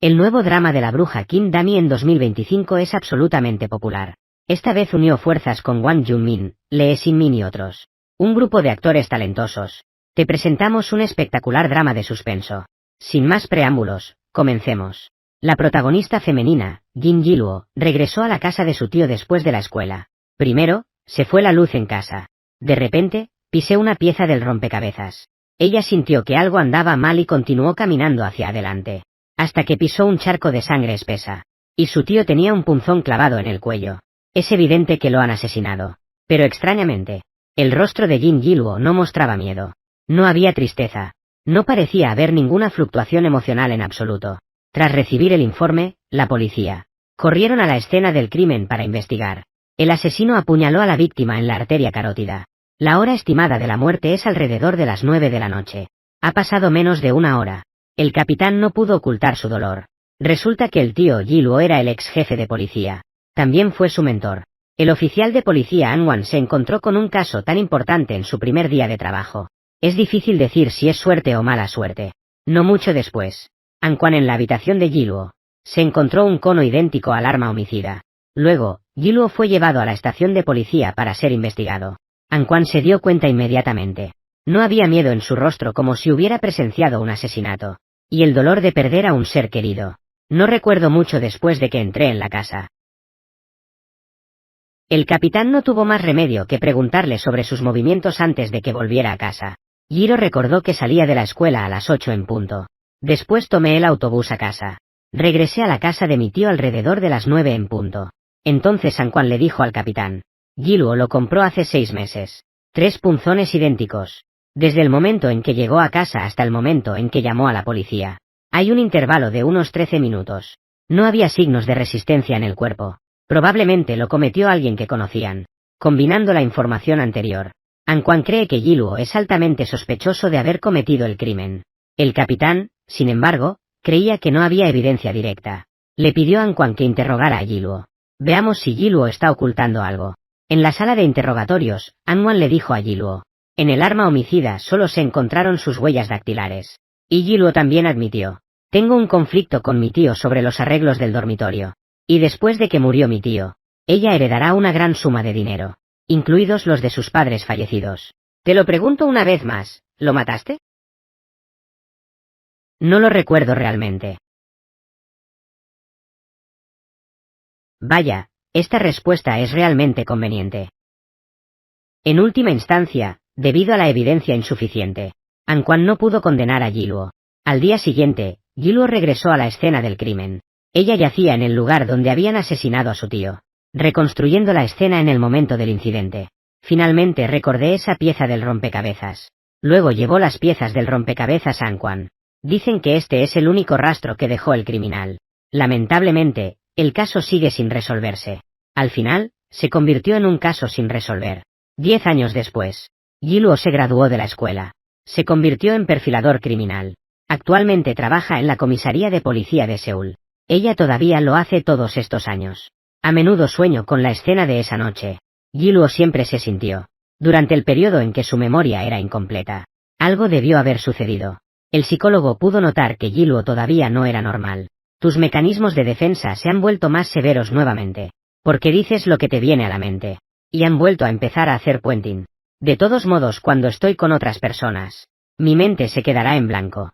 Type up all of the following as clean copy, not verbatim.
El nuevo drama de la bruja Kim Da-mi en 2025 es absolutamente popular. Esta vez unió fuerzas con Wang Jun-min, Lee Sin-min y otros. Un grupo de actores talentosos. Te presentamos un espectacular drama de suspenso. Sin más preámbulos, comencemos. La protagonista femenina, Kim Ji-luo, regresó a la casa de su tío después de la escuela. Primero, se fue la luz en casa. De repente, pisé una pieza del rompecabezas. Ella sintió que algo andaba mal y continuó caminando hacia adelante. Hasta que pisó un charco de sangre espesa. Y su tío tenía un punzón clavado en el cuello. Es evidente que lo han asesinado. Pero extrañamente, el rostro de Kim Ji-luo no mostraba miedo. No había tristeza. No parecía haber ninguna fluctuación emocional en absoluto. Tras recibir el informe, la policía corrieron a la escena del crimen para investigar. El asesino apuñaló a la víctima en la arteria carótida. La hora estimada de la muerte es alrededor de las 9 de la noche. Ha pasado menos de una hora. El capitán no pudo ocultar su dolor. Resulta que el tío Ji-luo era el ex jefe de policía. También fue su mentor. El oficial de policía An-wan se encontró con un caso tan importante en su primer día de trabajo. Es difícil decir si es suerte o mala suerte. No mucho después, An-wan en la habitación de Ji-luo, se encontró un cono idéntico al arma homicida. Luego, Ji-luo fue llevado a la estación de policía para ser investigado. An-wan se dio cuenta inmediatamente. No había miedo en su rostro como si hubiera presenciado un asesinato. Y el dolor de perder a un ser querido. No recuerdo mucho después de que entré en la casa. El capitán no tuvo más remedio que preguntarle sobre sus movimientos antes de que volviera a casa. Jiro recordó que salía de la escuela a las 8 en punto. Después tomé el autobús a casa. Regresé a la casa de mi tío alrededor de las 9 en punto. Entonces An-wan le dijo al capitán. Ji-luo lo compró hace 6 meses. 3 punzones idénticos. Desde el momento en que llegó a casa hasta el momento en que llamó a la policía. Hay un intervalo de unos 13 minutos. No había signos de resistencia en el cuerpo. Probablemente lo cometió alguien que conocían. Combinando la información anterior, An-wan cree que Ji-luo es altamente sospechoso de haber cometido el crimen. El capitán, sin embargo, creía que no había evidencia directa. Le pidió a An-wan que interrogara a Ji-luo. Veamos si Ji-luo está ocultando algo. En la sala de interrogatorios, An-wan le dijo a Ji-luo. En el arma homicida solo se encontraron sus huellas dactilares. Y Ji-luo también admitió. Tengo un conflicto con mi tío sobre los arreglos del dormitorio. Y después de que murió mi tío, ella heredará una gran suma de dinero, incluidos los de sus padres fallecidos. Te lo pregunto una vez más, ¿lo mataste? No lo recuerdo realmente. Vaya, esta respuesta es realmente conveniente. En última instancia, debido a la evidencia insuficiente, An-wan no pudo condenar a Ji-luo. Al día siguiente, Ji-luo regresó a la escena del crimen. Ella yacía en el lugar donde habían asesinado a su tío, reconstruyendo la escena en el momento del incidente. Finalmente recordé esa pieza del rompecabezas. Luego llevó las piezas del rompecabezas a An-wan. Dicen que este es el único rastro que dejó el criminal. Lamentablemente, el caso sigue sin resolverse. Al final, se convirtió en un caso sin resolver. 10 años después, Ji-luo se graduó de la escuela. Se convirtió en perfilador criminal. Actualmente trabaja en la comisaría de policía de Seúl. Ella todavía lo hace todos estos años. A menudo sueño con la escena de esa noche. Ji-luo siempre se sintió. Durante el periodo en que su memoria era incompleta. Algo debió haber sucedido. El psicólogo pudo notar que Ji-luo todavía no era normal. Tus mecanismos de defensa se han vuelto más severos nuevamente. Porque dices lo que te viene a la mente. Y han vuelto a empezar a hacer puenting. De todos modos, cuando estoy con otras personas, mi mente se quedará en blanco.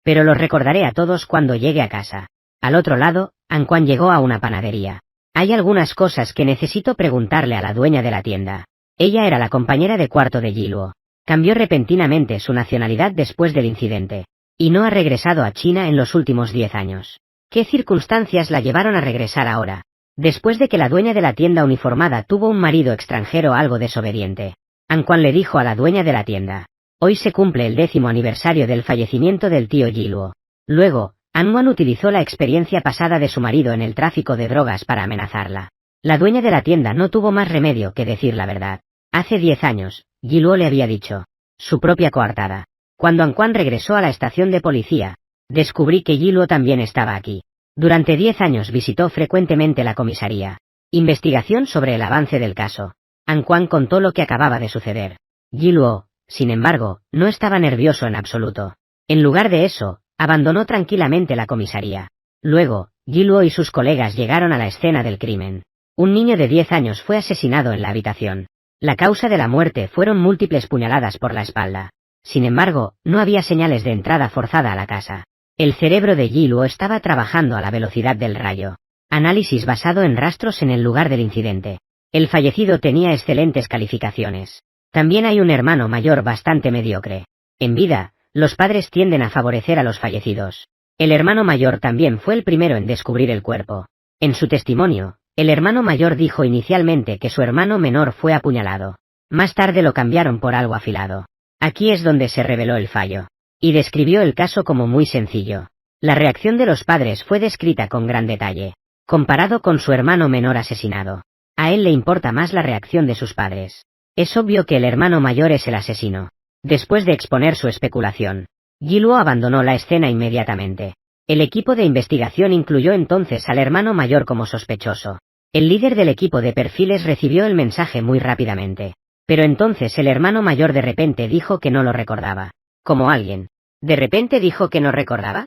Pero los recordaré a todos cuando llegue a casa. Al otro lado, An-wan llegó a una panadería. Hay algunas cosas que necesito preguntarle a la dueña de la tienda. Ella era la compañera de cuarto de Ji-luo. Cambió repentinamente su nacionalidad después del incidente. Y no ha regresado a China en los últimos 10 años. ¿Qué circunstancias la llevaron a regresar ahora? Después de que la dueña de la tienda uniformada tuvo un marido extranjero algo desobediente. An-wan le dijo a la dueña de la tienda. Hoy se cumple el 10º aniversario del fallecimiento del tío Ji-luo. Luego, An-wan utilizó la experiencia pasada de su marido en el tráfico de drogas para amenazarla. La dueña de la tienda no tuvo más remedio que decir la verdad. Hace 10 años, Ji-luo le había dicho. Su propia coartada. Cuando An-wan regresó a la estación de policía, descubrí que Ji-luo también estaba aquí. Durante 10 años visitó frecuentemente la comisaría. Investigación sobre el avance del caso. An-wan contó lo que acababa de suceder. Ji-luo, sin embargo, no estaba nervioso en absoluto. En lugar de eso, Abandonó tranquilamente la comisaría. Luego, Ji-luo y sus colegas llegaron a la escena del crimen. Un niño de 10 años fue asesinado en la habitación. La causa de la muerte fueron múltiples puñaladas por la espalda. Sin embargo, no había señales de entrada forzada a la casa. El cerebro de Ji-luo estaba trabajando a la velocidad del rayo. Análisis basado en rastros en el lugar del incidente. El fallecido tenía excelentes calificaciones. También hay un hermano mayor bastante mediocre. En vida, los padres tienden a favorecer a los fallecidos. El hermano mayor también fue el primero en descubrir el cuerpo. En su testimonio, el hermano mayor dijo inicialmente que su hermano menor fue apuñalado. Más tarde lo cambiaron por algo afilado. Aquí es donde se reveló el fallo. Y describió el caso como muy sencillo. La reacción de los padres fue descrita con gran detalle. Comparado con su hermano menor asesinado. A él le importa más la reacción de sus padres. Es obvio que el hermano mayor es el asesino. Después de exponer su especulación, Ji-luo abandonó la escena inmediatamente. El equipo de investigación incluyó entonces al hermano mayor como sospechoso. El líder del equipo de perfiles recibió el mensaje muy rápidamente. Pero entonces el hermano mayor de repente dijo que no lo recordaba. ¿Como alguien? ¿De repente dijo que no recordaba?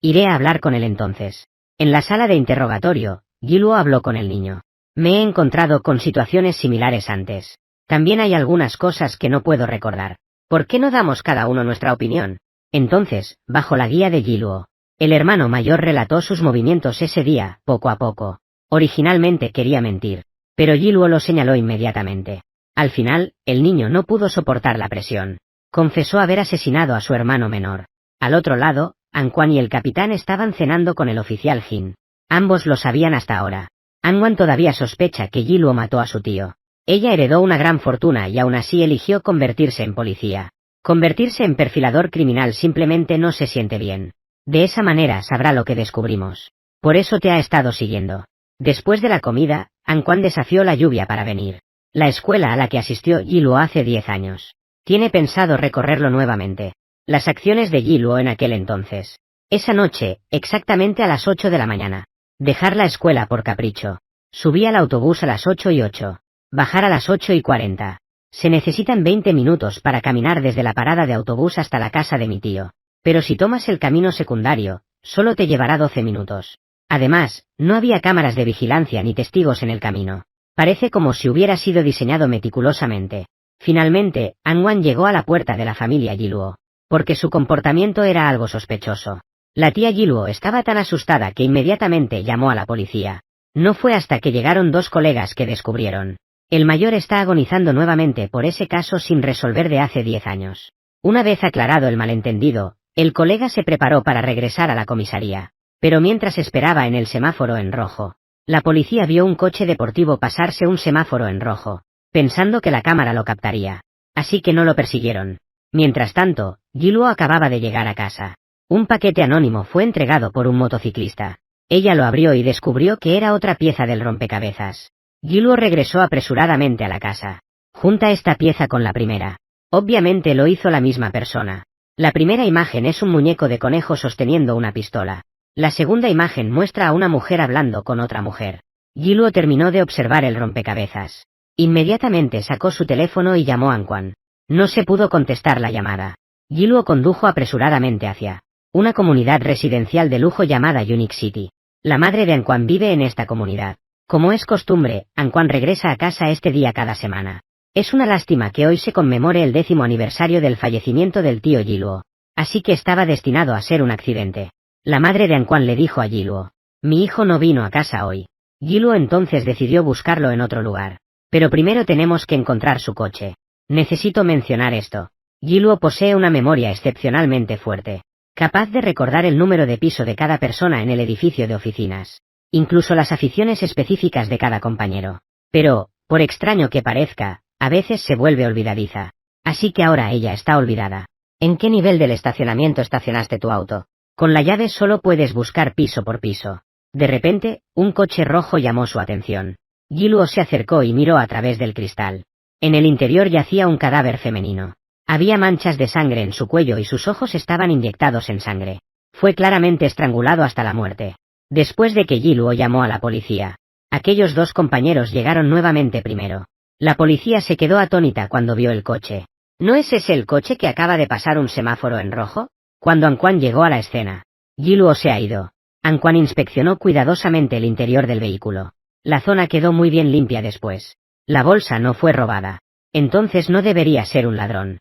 Iré a hablar con él entonces. En la sala de interrogatorio, Ji-luo habló con el niño. Me he encontrado con situaciones similares antes. También hay algunas cosas que no puedo recordar. ¿Por qué no damos cada uno nuestra opinión? Entonces, bajo la guía de Ji-luo, el hermano mayor relató sus movimientos ese día, poco a poco. Originalmente quería mentir, pero Ji-luo lo señaló inmediatamente. Al final, el niño no pudo soportar la presión. Confesó haber asesinado a su hermano menor. Al otro lado, Anquan y el capitán estaban cenando con el oficial Jin. Ambos lo sabían hasta ahora. Anquan todavía sospecha que Ji-luo mató a su tío. Ella heredó una gran fortuna y aún así eligió convertirse en policía. Convertirse en perfilador criminal simplemente no se siente bien. De esa manera sabrá lo que descubrimos. Por eso te ha estado siguiendo. Después de la comida, Anquan desafió la lluvia para venir. La escuela a la que asistió Ji-luo hace 10 años. Tiene pensado recorrerlo nuevamente. Las acciones de Ji-luo en aquel entonces. Esa noche, exactamente a las 8 de la mañana. Dejar la escuela por capricho. Subí al autobús a las 8:08. Bajar a las 8:40. Se necesitan 20 minutos para caminar desde la parada de autobús hasta la casa de mi tío. Pero si tomas el camino secundario, solo te llevará 12 minutos. Además, no había cámaras de vigilancia ni testigos en el camino. Parece como si hubiera sido diseñado meticulosamente. Finalmente, Anquan llegó a la puerta de la familia Ji-luo. Porque su comportamiento era algo sospechoso. La tía Ji-luo estaba tan asustada que inmediatamente llamó a la policía. No fue hasta que llegaron dos colegas que descubrieron. El mayor está agonizando nuevamente por ese caso sin resolver de hace 10 años. Una vez aclarado el malentendido, el colega se preparó para regresar a la comisaría. Pero mientras esperaba en el semáforo en rojo, la policía vio un coche deportivo pasarse un semáforo en rojo, pensando que la cámara lo captaría. Así que no lo persiguieron. Mientras tanto, Ji-luo acababa de llegar a casa. Un paquete anónimo fue entregado por un motociclista. Ella lo abrió y descubrió que era otra pieza del rompecabezas. Ji-luo regresó apresuradamente a la casa. Junta esta pieza con la primera. Obviamente lo hizo la misma persona. La primera imagen es un muñeco de conejo sosteniendo una pistola. La segunda imagen muestra a una mujer hablando con otra mujer. Ji-luo terminó de observar el rompecabezas. Inmediatamente sacó su teléfono y llamó a Anquan. No se pudo contestar la llamada. Ji-luo condujo apresuradamente hacia una comunidad residencial de lujo llamada Unique City. La madre de Anquan vive en esta comunidad. Como es costumbre, Anquan regresa a casa este día cada semana. Es una lástima que hoy se conmemore el 10º aniversario del fallecimiento del tío Ji-luo. Así que estaba destinado a ser un accidente. La madre de Anquan le dijo a Ji-luo. Mi hijo no vino a casa hoy. Ji-luo entonces decidió buscarlo en otro lugar. Pero primero tenemos que encontrar su coche. Necesito mencionar esto. Ji-luo posee una memoria excepcionalmente fuerte. Capaz de recordar el número de piso de cada persona en el edificio de oficinas. Incluso las aficiones específicas de cada compañero. Pero, por extraño que parezca, a veces se vuelve olvidadiza. Así que ahora ella está olvidada. ¿En qué nivel del estacionamiento estacionaste tu auto? Con la llave solo puedes buscar piso por piso. De repente, un coche rojo llamó su atención. Ji-luo se acercó y miró a través del cristal. En el interior yacía un cadáver femenino. Había manchas de sangre en su cuello y sus ojos estaban inyectados en sangre. Fue claramente estrangulado hasta la muerte. Después de que Ji-luo llamó a la policía, aquellos dos compañeros llegaron nuevamente primero. La policía se quedó atónita cuando vio el coche. ¿No es ese el coche que acaba de pasar un semáforo en rojo? Cuando Anquan llegó a la escena, Ji-luo se ha ido. Anquan inspeccionó cuidadosamente el interior del vehículo. La zona quedó muy bien limpia después. La bolsa no fue robada. Entonces no debería ser un ladrón.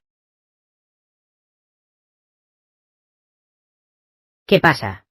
¿Qué pasa?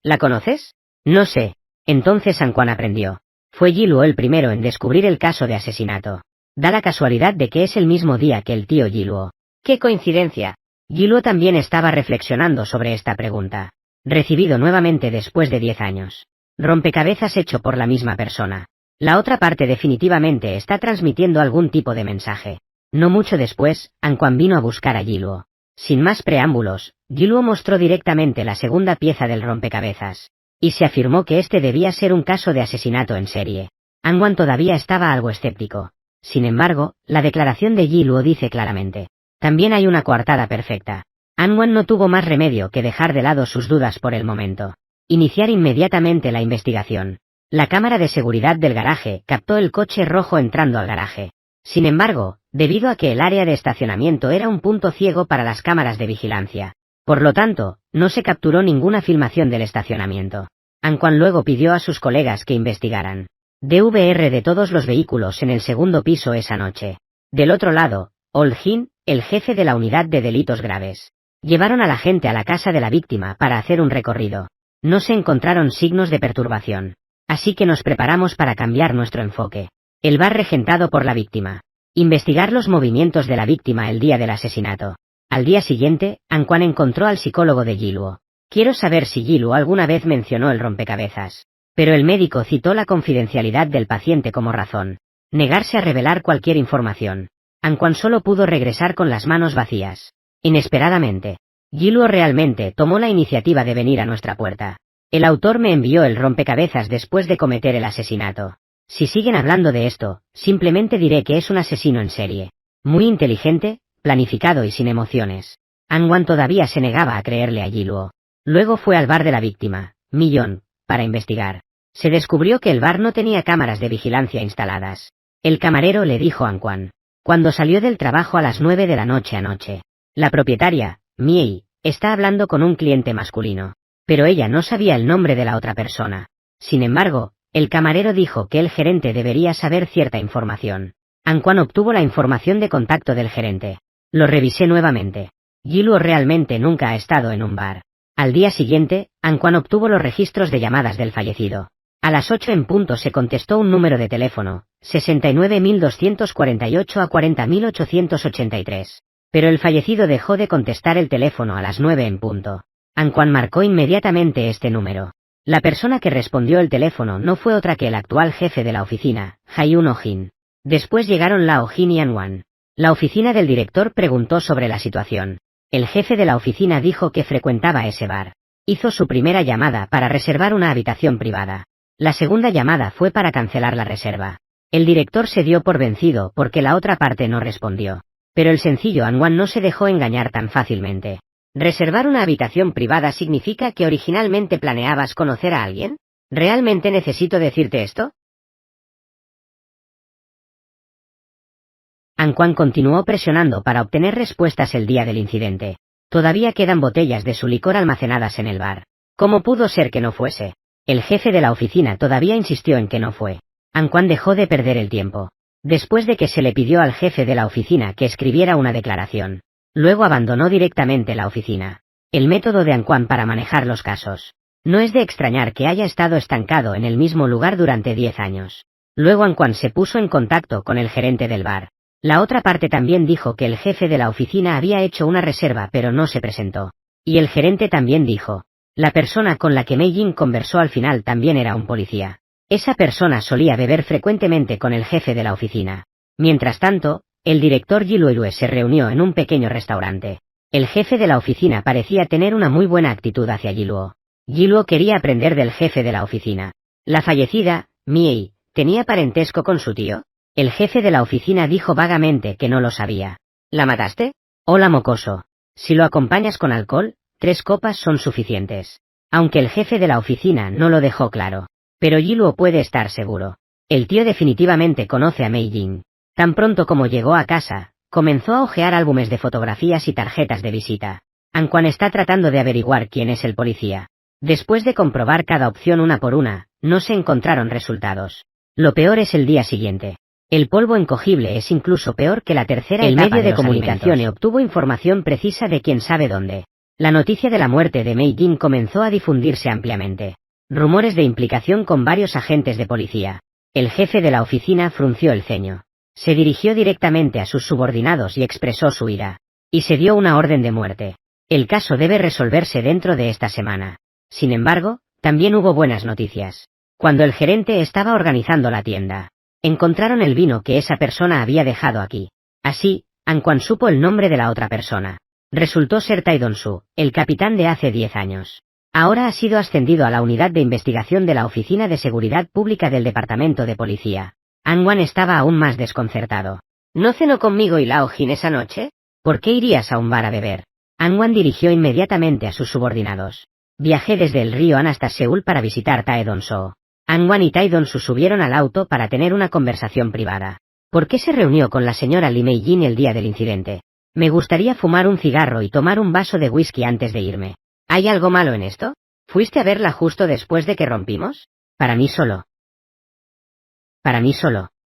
¿La conoces? No sé. Entonces Anquan aprendió. Fue Ji-luo el primero en descubrir el caso de asesinato. Da la casualidad de que es el mismo día que el tío Ji-luo. ¡Qué coincidencia! Ji-luo también estaba reflexionando sobre esta pregunta. Recibido nuevamente después de 10 años. Rompecabezas hecho por la misma persona. La otra parte definitivamente está transmitiendo algún tipo de mensaje. No mucho después, Anquan vino a buscar a Ji-luo. Sin más preámbulos, Ji-luo mostró directamente la segunda pieza del rompecabezas. Y se afirmó que este debía ser un caso de asesinato en serie. Anquan todavía estaba algo escéptico. Sin embargo, la declaración de Ji-luo dice claramente. También hay una coartada perfecta. Anquan no tuvo más remedio que dejar de lado sus dudas por el momento. Iniciar inmediatamente la investigación. La cámara de seguridad del garaje captó el coche rojo entrando al garaje. Sin embargo, debido a que el área de estacionamiento era un punto ciego para las cámaras de vigilancia. Por lo tanto, no se capturó ninguna filmación del estacionamiento. Anquan luego pidió a sus colegas que investigaran. DVR de todos los vehículos en el segundo piso esa noche. Del otro lado, Ol-jin, el jefe de la unidad de delitos graves. Llevaron a la gente a la casa de la víctima para hacer un recorrido. No se encontraron signos de perturbación. Así que nos preparamos para cambiar nuestro enfoque. El bar regentado por la víctima. Investigar los movimientos de la víctima el día del asesinato. Al día siguiente, Anquan encontró al psicólogo de Ji-luo. Quiero saber si Ji-luo alguna vez mencionó el rompecabezas. Pero el médico citó la confidencialidad del paciente como razón. Negarse a revelar cualquier información. Anquan solo pudo regresar con las manos vacías. Inesperadamente, Ji-luo realmente tomó la iniciativa de venir a nuestra puerta. El autor me envió el rompecabezas después de cometer el asesinato. Si siguen hablando de esto, simplemente diré que es un asesino en serie. Muy inteligente, planificado y sin emociones. Anquan todavía se negaba a creerle a Ji-luo. Luego fue al bar de la víctima, Millón, para investigar. Se descubrió que el bar no tenía cámaras de vigilancia instaladas. El camarero le dijo a Anquan. Cuando salió del trabajo a las 9 de la noche anoche. La propietaria, Miei, está hablando con un cliente masculino. Pero ella no sabía el nombre de la otra persona. Sin embargo, el camarero dijo que el gerente debería saber cierta información. Anquan obtuvo la información de contacto del gerente. Lo revisé nuevamente. Ji-luo realmente nunca ha estado en un bar. Al día siguiente, Anquan obtuvo los registros de llamadas del fallecido. A las 8 en punto se contestó un número de teléfono, 69.248 a 40.883. Pero el fallecido dejó de contestar el teléfono a las 9 en punto. Anquan marcó inmediatamente este número. La persona que respondió el teléfono no fue otra que el actual jefe de la oficina, Hyun Oh-jin. Después llegaron Lao Jin y Anwan. La oficina del director preguntó sobre la situación. El jefe de la oficina dijo que frecuentaba ese bar. Hizo su primera llamada para reservar una habitación privada. La segunda llamada fue para cancelar la reserva. El director se dio por vencido porque la otra parte no respondió. Pero el sencillo Anwan no se dejó engañar tan fácilmente. ¿Reservar una habitación privada significa que originalmente planeabas conocer a alguien? ¿Realmente necesito decirte esto? Anquan continuó presionando para obtener respuestas el día del incidente. Todavía quedan botellas de su licor almacenadas en el bar. ¿Cómo pudo ser que no fuese? El jefe de la oficina todavía insistió en que no fue. Anquan dejó de perder el tiempo. Después de que se le pidió al jefe de la oficina que escribiera una declaración. Luego abandonó directamente la oficina. El método de Anquan para manejar los casos. No es de extrañar que haya estado estancado en el mismo lugar durante 10 años. Luego Anquan se puso en contacto con el gerente del bar. La otra parte también dijo que el jefe de la oficina había hecho una reserva pero no se presentó. Y el gerente también dijo. La persona con la que Mei-jin conversó al final también era un policía. Esa persona solía beber frecuentemente con el jefe de la oficina. Mientras tanto, el director Ji-luo se reunió en un pequeño restaurante. El jefe de la oficina parecía tener una muy buena actitud hacia Ji-luo. Ji-luo quería aprender del jefe de la oficina. La fallecida, Miei, ¿tenía parentesco con su tío? El jefe de la oficina dijo vagamente que no lo sabía. ¿La mataste? Hola mocoso. Si lo acompañas con alcohol, 3 copas son suficientes. Aunque el jefe de la oficina no lo dejó claro. Pero Ji-luo puede estar seguro. El tío definitivamente conoce a Mei-jin. Tan pronto como llegó a casa, Comenzó a hojear álbumes de fotografías y tarjetas de visita. Anquan está tratando de averiguar quién es el policía. Después de comprobar cada opción una por una, no se encontraron resultados. Lo peor es el día siguiente. El polvo encogible es incluso peor que la tercera etapa. El medio de comunicación obtuvo información precisa de quién sabe dónde. La noticia de la muerte de Mei Jin comenzó a difundirse ampliamente. Rumores de implicación con varios agentes de policía. El jefe de la oficina frunció el ceño. Se dirigió directamente a sus subordinados y expresó su ira. Y se dio una orden de muerte. El caso debe resolverse dentro de esta semana. Sin embargo, también hubo buenas noticias. Cuando el gerente estaba organizando la tienda, encontraron el vino que esa persona había dejado aquí. Así, Anquan supo el nombre de la otra persona. Resultó ser Tai Dong-su, el capitán de hace 10 años. Ahora ha sido ascendido a la unidad de investigación de la Oficina de Seguridad Pública del Departamento de Policía. Anquan estaba aún más desconcertado. ¿No cenó conmigo y Lao Jin esa noche? ¿Por qué irías a un bar a beber? Anquan dirigió inmediatamente a sus subordinados. Viajé desde el río An hasta Seúl para visitar Tae Dong-so. Anquan y Tai Dong-su subieron al auto para tener una conversación privada. ¿Por qué se reunió con la señora Lee Mei Jin el día del incidente? Me gustaría fumar un cigarro y tomar un vaso de whisky antes de irme. ¿Hay algo malo en esto? ¿Fuiste a verla justo después de que rompimos? Para mí solo.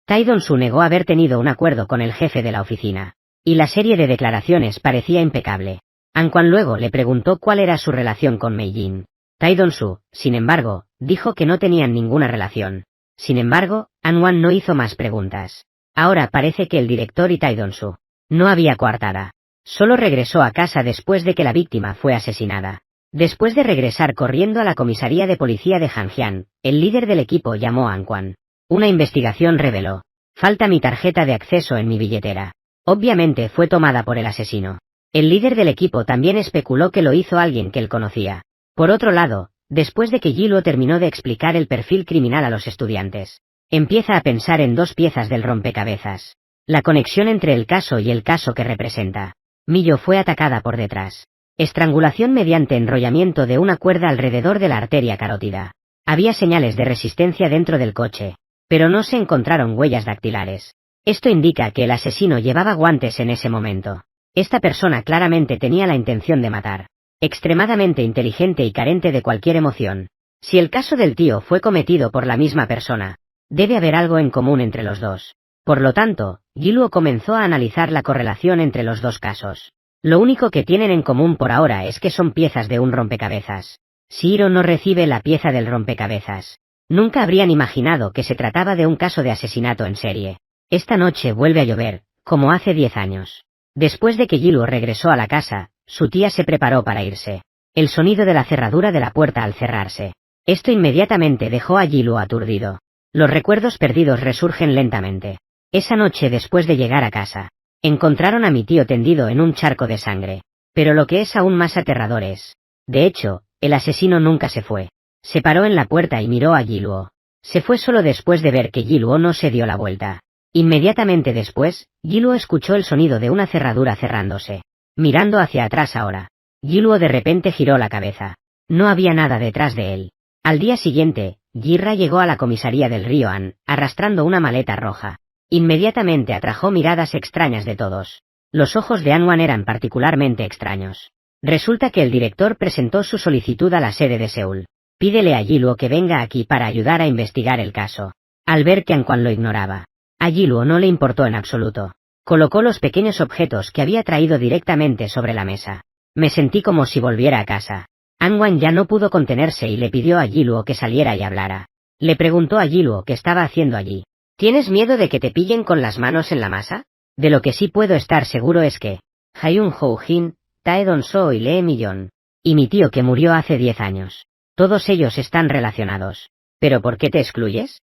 Tai Dong-su negó haber tenido un acuerdo con el jefe de la oficina. Y la serie de declaraciones parecía impecable. Anquan luego le preguntó cuál era su relación con Mei Jin. Tai Dong-su, sin embargo, dijo que no tenían ninguna relación. Sin embargo, Anquan no hizo más preguntas. Ahora parece que el director y Tai Dong-su. No había coartada. Solo regresó a casa después de que la víctima fue asesinada. Después de regresar corriendo a la comisaría de policía de Hangjian, el líder del equipo llamó a Anquan. Una investigación reveló. Falta mi tarjeta de acceso en mi billetera. Obviamente fue tomada por el asesino. El líder del equipo también especuló que lo hizo alguien que él conocía. Por otro lado, después de que Ji-luo terminó de explicar el perfil criminal a los estudiantes, empieza a pensar en dos piezas del rompecabezas. La conexión entre el caso y el caso que representa. Millo fue atacada por detrás. Estrangulación mediante enrollamiento de una cuerda alrededor de la arteria carótida. Había señales de resistencia dentro del coche, pero no se encontraron huellas dactilares. Esto indica que el asesino llevaba guantes en ese momento. Esta persona claramente tenía la intención de matar. Extremadamente inteligente y carente de cualquier emoción. Si el caso del tío fue cometido por la misma persona, debe haber algo en común entre los dos. Por lo tanto, Ji-luo comenzó a analizar la correlación entre los dos casos. Lo único que tienen en común por ahora es que son piezas de un rompecabezas. Si Hiro no recibe la pieza del rompecabezas, nunca habrían imaginado que se trataba de un caso de asesinato en serie. Esta noche vuelve a llover, como hace 10 años. Después de que Ji-luo regresó a la casa, su tía se preparó para irse. El sonido de la cerradura de la puerta al cerrarse. Esto inmediatamente dejó a Ji-luo aturdido. Los recuerdos perdidos resurgen lentamente. Esa noche después de llegar a casa, encontraron a mi tío tendido en un charco de sangre. Pero lo que es aún más aterrador es. De hecho, el asesino nunca se fue. Se paró en la puerta y miró a Ji-luo. Se fue solo después de ver que Ji-luo no se dio la vuelta. Inmediatamente después, Ji-luo escuchó el sonido de una cerradura cerrándose. Mirando hacia atrás ahora. Ji-luo de repente giró la cabeza. No había nada detrás de él. Al día siguiente, Ji-ra llegó a la comisaría del río An, arrastrando una maleta roja. Inmediatamente atrajo miradas extrañas de todos. Los ojos de Anquan eran particularmente extraños. Resulta que el director presentó su solicitud a la sede de Seúl. Pídele a Ji-luo que venga aquí para ayudar a investigar el caso. Al ver que Anquan lo ignoraba, a Ji-luo no le importó en absoluto. Colocó los pequeños objetos que había traído directamente sobre la mesa. Me sentí como si volviera a casa. Anquan ya no pudo contenerse y le pidió a Ji-luo que saliera y hablara. Le preguntó a Ji-luo qué estaba haciendo allí. ¿Tienes miedo de que te pillen con las manos en la masa? De lo que sí puedo estar seguro es que Hyun Ho-jin, Tae Dong-so y Lee Mi-yeon, y mi tío que murió hace 10 años. Todos ellos están relacionados. ¿Pero por qué te excluyes?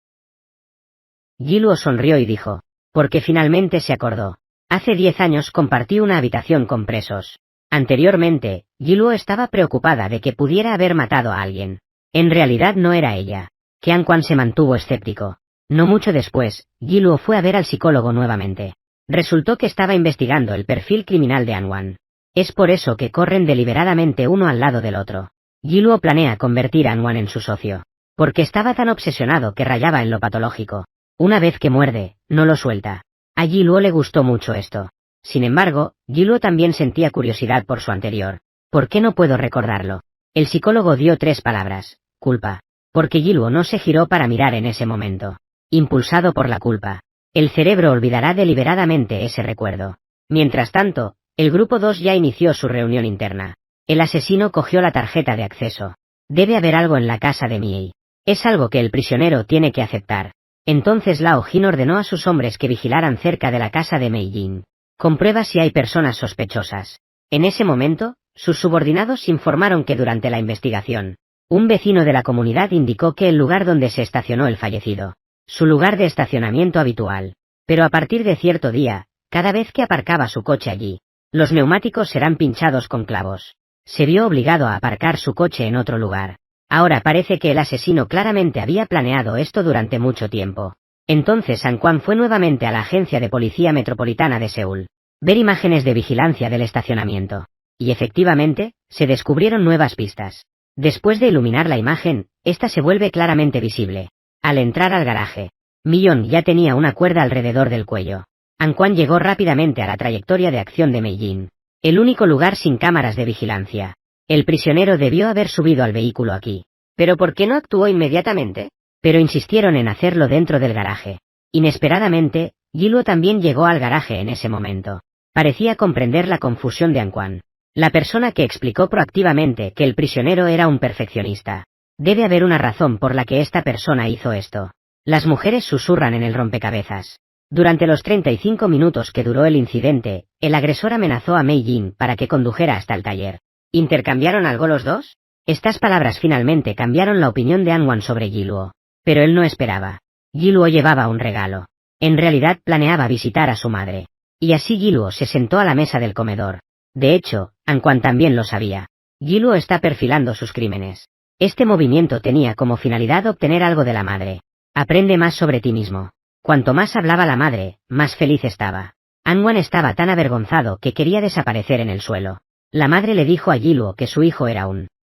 Ji-luo sonrió y dijo. Porque finalmente se acordó. Hace 10 años compartí una habitación con presos. Anteriormente, Ji-luo estaba preocupada de que pudiera haber matado a alguien. En realidad no era ella. Que Anquan se mantuvo escéptico. No mucho después, Ji-luo fue a ver al psicólogo nuevamente. Resultó que estaba investigando el perfil criminal de Anquan. Es por eso que corren deliberadamente uno al lado del otro. Ji-luo planea convertir a Anquan en su socio. Porque estaba tan obsesionado que rayaba en lo patológico. Una vez que muerde, no lo suelta. A Ji-luo le gustó mucho esto. Sin embargo, Yiluo también sentía curiosidad por su anterior. ¿Por qué no puedo recordarlo? El psicólogo dio 3 palabras: culpa. Porque Yiluo no se giró para mirar en ese momento. Impulsado por la culpa, el cerebro olvidará deliberadamente ese recuerdo. Mientras tanto, el grupo 2 ya inició su reunión interna. El asesino cogió la tarjeta de acceso. Debe haber algo en la casa de Miei. Es algo que el prisionero tiene que aceptar. Entonces Lao Jin ordenó a sus hombres que vigilaran cerca de la casa de Meijin. Comprueba si hay personas sospechosas. En ese momento, sus subordinados informaron que durante la investigación, un vecino de la comunidad indicó que el lugar donde se estacionó el fallecido, su lugar de estacionamiento habitual. Pero a partir de cierto día, cada vez que aparcaba su coche allí, los neumáticos serán pinchados con clavos. Se vio obligado a aparcar su coche en otro lugar. Ahora parece que el asesino claramente había planeado esto durante mucho tiempo. Entonces An Quan fue nuevamente a la Agencia de Policía Metropolitana de Seúl, ver imágenes de vigilancia del estacionamiento. Y efectivamente, se descubrieron nuevas pistas. Después de iluminar la imagen, esta se vuelve claramente visible. Al entrar al garaje, Millon ya tenía una cuerda alrededor del cuello. An Quan llegó rápidamente a la trayectoria de acción de Meijin, el único lugar sin cámaras de vigilancia. El prisionero debió haber subido al vehículo aquí. ¿Pero por qué no actuó inmediatamente? Pero insistieron en hacerlo dentro del garaje. Inesperadamente, Yiluo también llegó al garaje en ese momento. Parecía comprender la confusión de An Quan. La persona que explicó proactivamente que el prisionero era un perfeccionista. Debe haber una razón por la que esta persona hizo esto. Las mujeres susurran en el rompecabezas. Durante los 35 minutos que duró el incidente, el agresor amenazó a Meijin para que condujera hasta el taller. ¿Intercambiaron algo los dos? Estas palabras finalmente cambiaron la opinión de An Quan sobre Yiluo. Pero él no esperaba. Yiluo llevaba un regalo. En realidad planeaba visitar a su madre. Y así Yiluo se sentó a la mesa del comedor. De hecho, An Quan también lo sabía. Yiluo está perfilando sus crímenes. Este movimiento tenía como finalidad obtener algo de la madre. Aprende más sobre ti mismo. Cuanto más hablaba la madre, más feliz estaba. An Quan estaba tan avergonzado que quería desaparecer en el suelo. La madre le dijo a Yiluo que su hijo era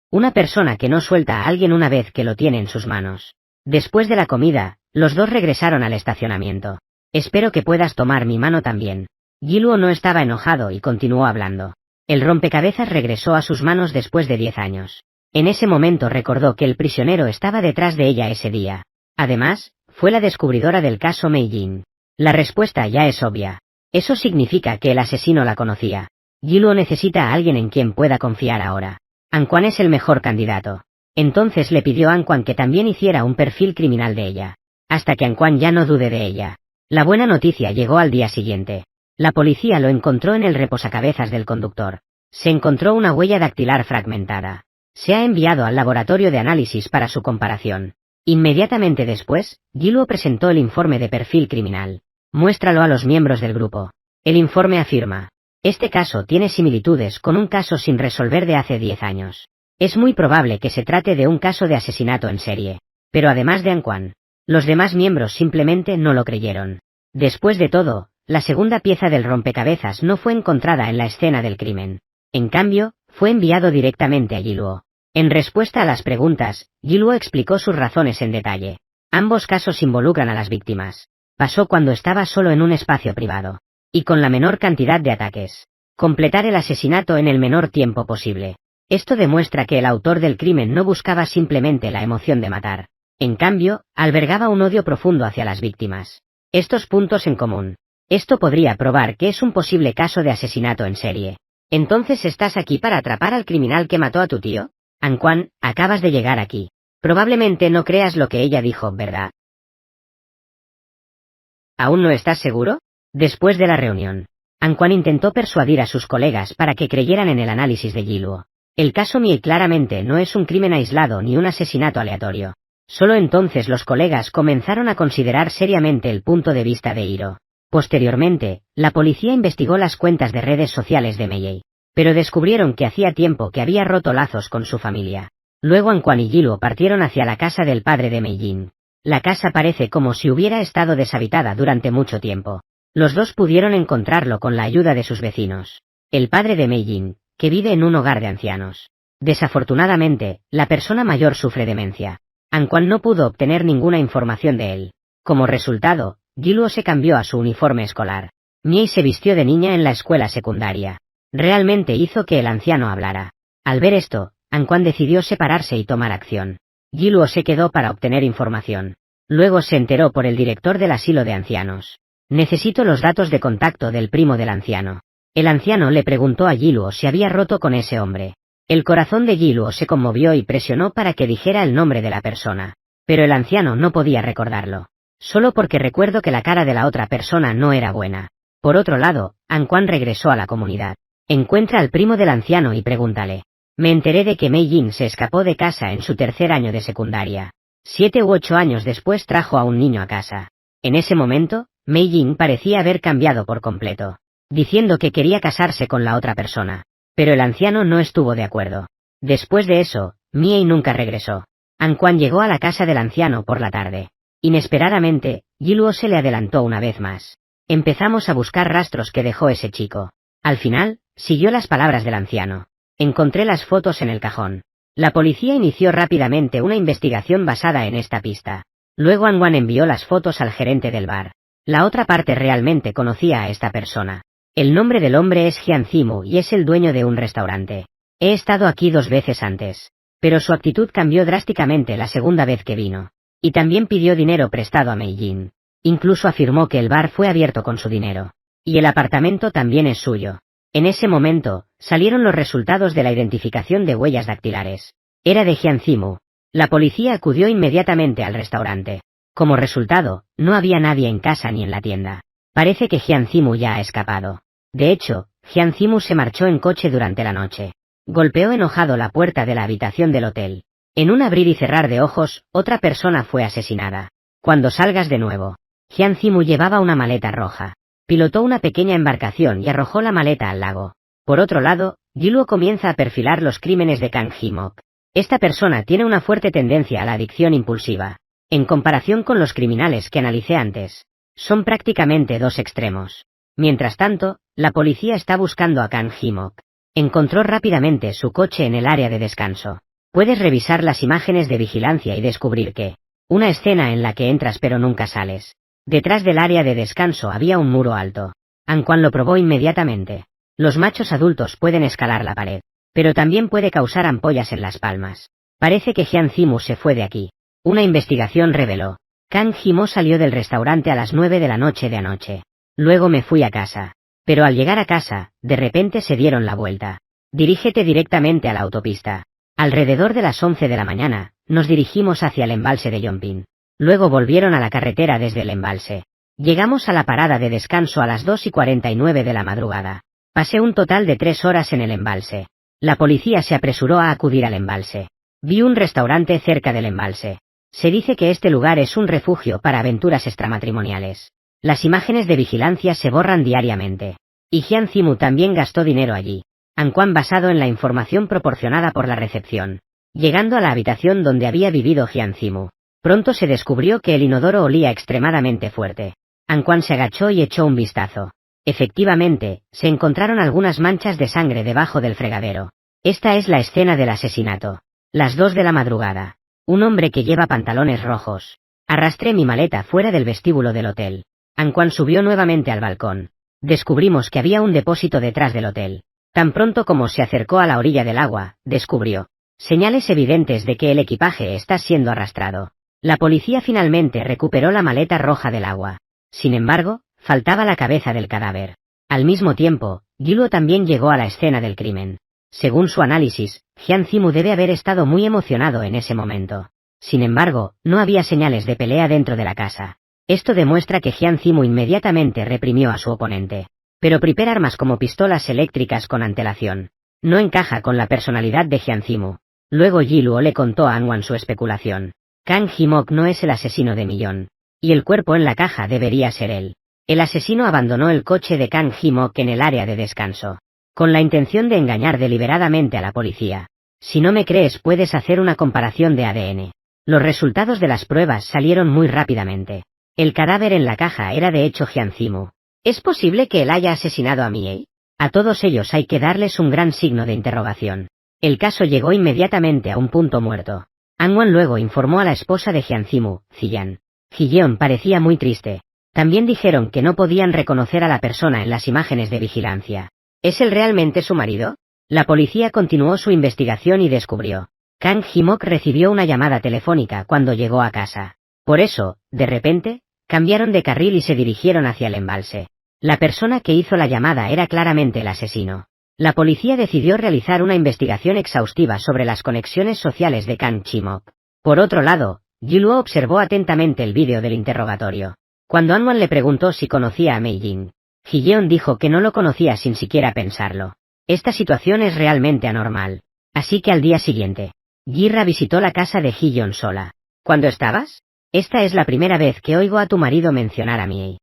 una persona que no suelta a alguien una vez que lo tiene en sus manos. Después de la comida, los dos regresaron al estacionamiento. Espero que puedas tomar mi mano también. Yiluo no estaba enojado y continuó hablando. El rompecabezas regresó a sus manos después de 10 años. En ese momento recordó que el prisionero estaba detrás de ella ese día. Además, fue la descubridora del caso Meijin. La respuesta ya es obvia. Eso significa que el asesino la conocía. Yiluo necesita a alguien en quien pueda confiar ahora. An Quan es el mejor candidato. Entonces le pidió a An Quan que también hiciera un perfil criminal de ella. Hasta que An Quan ya no dude de ella. La buena noticia llegó al día siguiente. La policía lo encontró en el reposacabezas del conductor. Se encontró una huella dactilar fragmentada. Se ha enviado al laboratorio de análisis para su comparación. Inmediatamente después, Yiluo presentó el informe de perfil criminal. Muéstralo a los miembros del grupo. El informe afirma: este caso tiene similitudes con un caso sin resolver de hace 10 años. Es muy probable que se trate de un caso de asesinato en serie. Pero además de An Quan, los demás miembros simplemente no lo creyeron. Después de todo, la segunda pieza del rompecabezas no fue encontrada en la escena del crimen. En cambio, fue enviado directamente a Yiluo. En respuesta a las preguntas, Yiluo explicó sus razones en detalle. Ambos casos involucran a las víctimas. Pasó cuando estaba solo en un espacio privado. Y con la menor cantidad de ataques. Completar el asesinato en el menor tiempo posible. Esto demuestra que el autor del crimen no buscaba simplemente la emoción de matar. En cambio, albergaba un odio profundo hacia las víctimas. Estos puntos en común. Esto podría probar que es un posible caso de asesinato en serie. ¿Entonces estás aquí para atrapar al criminal que mató a tu tío? An Quan, acabas de llegar aquí. Probablemente no creas lo que ella dijo, ¿verdad? ¿Aún no estás seguro? Después de la reunión, An Quan intentó persuadir a sus colegas para que creyeran en el análisis de Yiluo. El caso Miei claramente no es un crimen aislado ni un asesinato aleatorio. Solo entonces los colegas comenzaron a considerar seriamente el punto de vista de Hiro. Posteriormente, la policía investigó las cuentas de redes sociales de Meijin, pero descubrieron que hacía tiempo que había roto lazos con su familia. Luego An Quan y Yiluo partieron hacia la casa del padre de Meijin. La casa parece como si hubiera estado deshabitada durante mucho tiempo. Los dos pudieron encontrarlo con la ayuda de sus vecinos. El padre de Meijin, que vive en un hogar de ancianos. Desafortunadamente, la persona mayor sufre demencia. An Quan no pudo obtener ninguna información de él. Como resultado, Yiluo se cambió a su uniforme escolar. Miei se vistió de niña en la escuela secundaria. Realmente hizo que el anciano hablara. Al ver esto, Anquan decidió separarse y tomar acción. Ji-luo se quedó para obtener información. Luego se enteró por el director del asilo de ancianos. Necesito los datos de contacto del primo del anciano. El anciano le preguntó a Ji-luo si había roto con ese hombre. El corazón de Ji-luo se conmovió y presionó para que dijera el nombre de la persona. Pero el anciano no podía recordarlo. Solo porque recuerdo que la cara de la otra persona no era buena. Por otro lado, Anquan regresó a la comunidad. Encuentra al primo del anciano y pregúntale. Me enteré de que Mei Jin se escapó de casa en su tercer año de secundaria. 7 u 8 años después trajo a un niño a casa. En ese momento, Mei Jin parecía haber cambiado por completo, diciendo que quería casarse con la otra persona. Pero el anciano no estuvo de acuerdo. Después de eso, Miei nunca regresó. Anquan llegó a la casa del anciano por la tarde. Inesperadamente, Ji-luo se le adelantó una vez más. Empezamos a buscar rastros que dejó ese chico. Al final, siguió las palabras del anciano. Encontré las fotos en el cajón. La policía inició rápidamente una investigación basada en esta pista. Luego Anquan envió las fotos al gerente del bar. La otra parte realmente conocía a esta persona. El nombre del hombre es Jian Zimu y es el dueño de un restaurante. He estado aquí 2 veces antes. Pero su actitud cambió drásticamente la segunda vez que vino. Y también pidió dinero prestado a Mei Jin. Incluso afirmó que el bar fue abierto con su dinero. Y el apartamento también es suyo. En ese momento, salieron los resultados de la identificación de huellas dactilares. Era de Jian Zimu. La policía acudió inmediatamente al restaurante. Como resultado, no había nadie en casa ni en la tienda. Parece que Jian Zimu ya ha escapado. De hecho, Jian Zimu se marchó en coche durante la noche. Golpeó enojado la puerta de la habitación del hotel. En un abrir y cerrar de ojos, otra persona fue asesinada. Cuando salgas de nuevo. Jian Zimu llevaba una maleta roja. Pilotó una pequeña embarcación y arrojó la maleta al lago. Por otro lado, Ji-luo comienza a perfilar los crímenes de Kang Hee-mok. Esta persona tiene una fuerte tendencia a la adicción impulsiva. En comparación con los criminales que analicé antes, son prácticamente 2 extremos. Mientras tanto, la policía está buscando a Kang Hee-mok. Encontró rápidamente su coche en el área de descanso. Puedes revisar las imágenes de vigilancia y descubrir que, una escena en la que entras pero nunca sales. Detrás del área de descanso había un muro alto. Anquan lo probó inmediatamente. Los machos adultos pueden escalar la pared, pero también puede causar ampollas en las palmas. Parece que Jian Zimu se fue de aquí. Una investigación reveló. Kang Hee-mok salió del restaurante a las 9 de la noche de anoche. Luego me fui a casa. Pero al llegar a casa, de repente se dieron la vuelta. Dirígete directamente a la autopista. Alrededor de las 11 de la mañana, nos dirigimos hacia el embalse de Yongping. Luego volvieron a la carretera desde el embalse. Llegamos a la parada de descanso a las 2:49 de la madrugada. Pasé un total de 3 horas en el embalse. La policía se apresuró a acudir al embalse. Vi un restaurante cerca del embalse. Se dice que este lugar es un refugio para aventuras extramatrimoniales. Las imágenes de vigilancia se borran diariamente. Y Jian Zimu también gastó dinero allí. Anquan basado en la información proporcionada por la recepción. Llegando a la habitación donde había vivido Jian Zimu. Pronto se descubrió que el inodoro olía extremadamente fuerte. Anquan se agachó y echó un vistazo. Efectivamente, se encontraron algunas manchas de sangre debajo del fregadero. Esta es la escena del asesinato. Las 2 de la madrugada. Un hombre que lleva pantalones rojos. Arrastré mi maleta fuera del vestíbulo del hotel. Anquan subió nuevamente al balcón. Descubrimos que había un depósito detrás del hotel. Tan pronto como se acercó a la orilla del agua, descubrió señales evidentes de que el equipaje está siendo arrastrado. La policía finalmente recuperó la maleta roja del agua. Sin embargo, faltaba la cabeza del cadáver. Al mismo tiempo, Ji-luo también llegó a la escena del crimen. Según su análisis, Jian Zimu debe haber estado muy emocionado en ese momento. Sin embargo, no había señales de pelea dentro de la casa. Esto demuestra que Jian Zimu inmediatamente reprimió a su oponente. Pero preparar armas como pistolas eléctricas con antelación no encaja con la personalidad de Jian Zimu. Luego Ji-luo le contó a Anquan su especulación. Kang Hee-mok no es el asesino de Millón. Y el cuerpo en la caja debería ser él. El asesino abandonó el coche de Kang Hee-mok en el área de descanso. Con la intención de engañar deliberadamente a la policía. Si no me crees puedes hacer una comparación de ADN. Los resultados de las pruebas salieron muy rápidamente. El cadáver en la caja era de hecho Jian Zimu. ¿Es posible que él haya asesinado a Miei? A todos ellos hay que darles un gran signo de interrogación. El caso llegó inmediatamente a un punto muerto. Anquan luego informó a la esposa de Jian Zimu, Ziyan. Ji-yeon parecía muy triste. También dijeron que no podían reconocer a la persona en las imágenes de vigilancia. ¿Es él realmente su marido? La policía continuó su investigación y descubrió. Kang Hee-mok recibió una llamada telefónica cuando llegó a casa. Por eso, de repente, cambiaron de carril y se dirigieron hacia el embalse. La persona que hizo la llamada era claramente el asesino. La policía decidió realizar una investigación exhaustiva sobre las conexiones sociales de Kang Hee-mok. Por otro lado, Ji-luo observó atentamente el vídeo del interrogatorio. Cuando An-wan le preguntó si conocía a Mei-jin, Ji-yeon dijo que no lo conocía sin siquiera pensarlo. Esta situación es realmente anormal. Así que al día siguiente, Ji-ra visitó la casa de Ji-yeon sola. ¿Cuándo estabas? Esta es la primera vez que oigo a tu marido mencionar a Mei.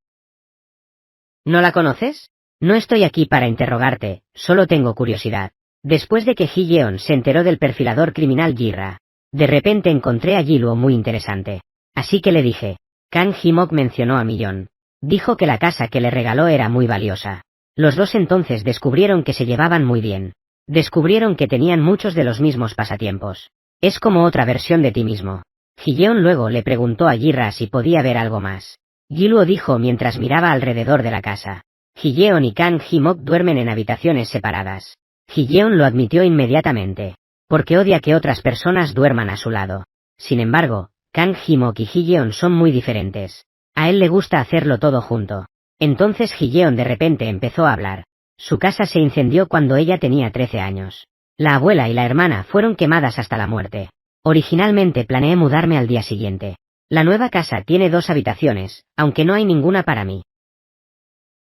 ¿No la conoces? No estoy aquí para interrogarte, solo tengo curiosidad. Después de que Ji-yeon se enteró del perfilador criminal Ji-ra, de repente encontré a Ji-luo muy interesante. Así que le dije. Kang Hee-mok mencionó a Millón. Dijo que la casa que le regaló era muy valiosa. Los dos entonces descubrieron que se llevaban muy bien. Descubrieron que tenían muchos de los mismos pasatiempos. Es como otra versión de ti mismo. Ji-yeon luego le preguntó a Ji-ra si podía ver algo más. Ji-luo dijo mientras miraba alrededor de la casa. Ji-yeon y Kang Hee-mok duermen en habitaciones separadas. Ji-yeon lo admitió inmediatamente. Porque odia que otras personas duerman a su lado. Sin embargo, Kang Hee-mok y Ji-yeon son muy diferentes. A él le gusta hacerlo todo junto. Entonces Ji-yeon de repente empezó a hablar. Su casa se incendió cuando ella tenía 13 años. La abuela y la hermana fueron quemadas hasta la muerte. Originalmente planeé mudarme al día siguiente. La nueva casa tiene 2 habitaciones, aunque no hay ninguna para mí.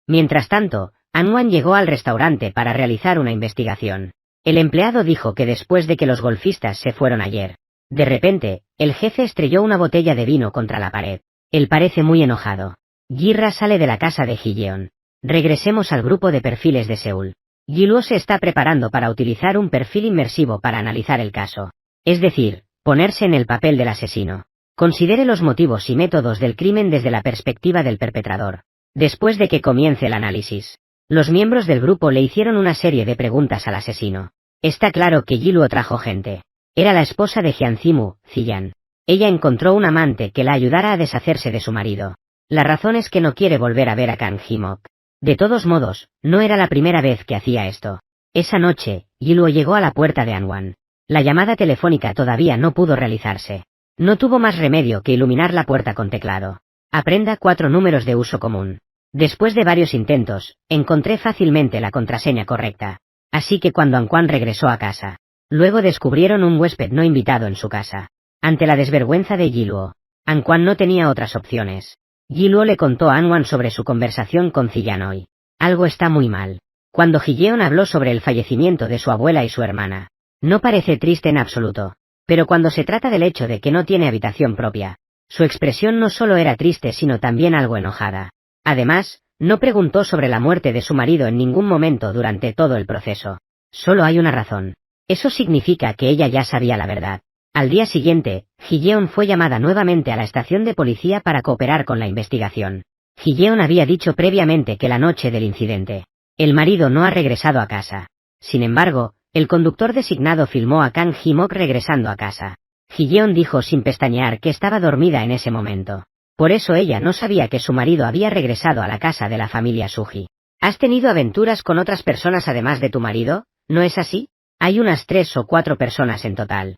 Mientras tanto, An-wan llegó al restaurante para realizar una investigación. El empleado dijo que después de que los golfistas se fueron ayer, de repente, el jefe estrelló una botella de vino contra la pared. Él parece muy enojado. Ji-ra sale de la casa de Ji-yeon. Regresemos al grupo de perfiles de Seúl. Ji-luo se está preparando para utilizar un perfil inmersivo para analizar el caso. Es decir, ponerse en el papel del asesino. Considere los motivos y métodos del crimen desde la perspectiva del perpetrador. Después de que comience el análisis, los miembros del grupo le hicieron una serie de preguntas al asesino. Está claro que Ji-luo trajo gente. Era la esposa de Hyun-simu, Ji-yan. Ella encontró un amante que la ayudara a deshacerse de su marido. La razón es que no quiere volver a ver a Kang Hee-mok. De todos modos, no era la primera vez que hacía esto. Esa noche, Ji-luo llegó a la puerta de An-wan. La llamada telefónica todavía no pudo realizarse. No tuvo más remedio que iluminar la puerta con teclado. Aprenda 4 números de uso común. Después de varios intentos, encontré fácilmente la contraseña correcta. Así que cuando An-wan regresó a casa, luego descubrieron un huésped no invitado en su casa. Ante la desvergüenza de Ji-luo, An-wan no tenía otras opciones. Ji-luo le contó a An-wan sobre su conversación con Ji-yan hoy. Algo está muy mal. Cuando Ji-yeon habló sobre el fallecimiento de su abuela y su hermana, no parece triste en absoluto. Pero cuando se trata del hecho de que no tiene habitación propia, su expresión no solo era triste sino también algo enojada. Además, no preguntó sobre la muerte de su marido en ningún momento durante todo el proceso. Solo hay una razón. Eso significa que ella ya sabía la verdad. Al día siguiente, Ji-yeon fue llamada nuevamente a la estación de policía para cooperar con la investigación. Ji-yeon había dicho previamente que la noche del incidente, el marido no ha regresado a casa. Sin embargo, el conductor designado filmó a Kang Hee-mok regresando a casa. Ji-yeon dijo sin pestañear que estaba dormida en ese momento. Por eso ella no sabía que su marido había regresado a la casa de la familia Suji. ¿Has tenido aventuras con otras personas además de tu marido? ¿No es así? Hay unas 3 o 4 personas en total.